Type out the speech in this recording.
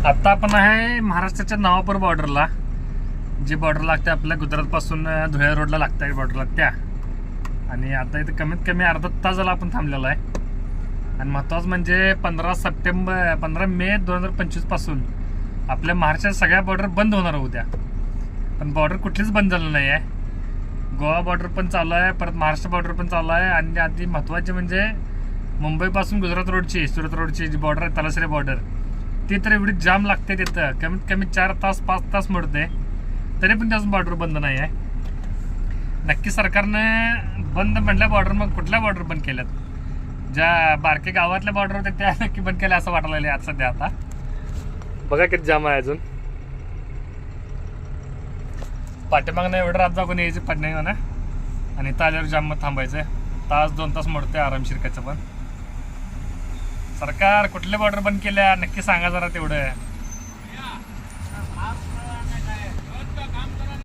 आता आपण आहे महाराष्ट्राच्या नवापूर बॉर्डरला, जी बॉर्डर लागते आपल्या गुजरातपासून धुळे रोडला लागते बॉर्डर लागत्या. आणि आता इथे कमीत कमी अर्धा तास झाला आपण थांबलेला आहे. आणि महत्त्वाचं म्हणजे 15 मे 2025 पासून आपल्या महाराष्ट्राच्या सगळ्या बॉर्डर बंद होणार उद्या. पण बॉर्डर कुठलीच बंद झालं नाही आहे. गोवा बॉर्डर पण चालू आहे, परत महाराष्ट्र बॉर्डर पण चालू आहे. आणि आधी महत्त्वाचे म्हणजे मुंबईपासून गुजरात रोडची, सुरत रोडची जी बॉर्डर आहे, तलासरी बॉर्डर, ती तर एवढी जाम लागते तिथं. कमीत कमी 4 तास 5 तास मोडते, तरी पण त्याच बॉर्डर बंद नाही आहे. नक्की सरकारनं बंद म्हटल्या बॉर्डर, मग कुठल्या बॉर्डर बंद केल्यात? ज्या बारके गावातल्या बॉर्डर होत्या त्या नक्की बंद केल्या असं वाटायला लागले आज सध्या. आता बघा किती जाम आहे अजून. पाठीमागनं एवढं रात जागून यायचं पाठणे म्हणा, आणि इथं आल्यावर जाम थांबायचं. तास 2 तास मोडते आरामशीर. पण सरकार कुठले बॉर्डर बंद केल्या नक्की सांगा जरा तेवढं.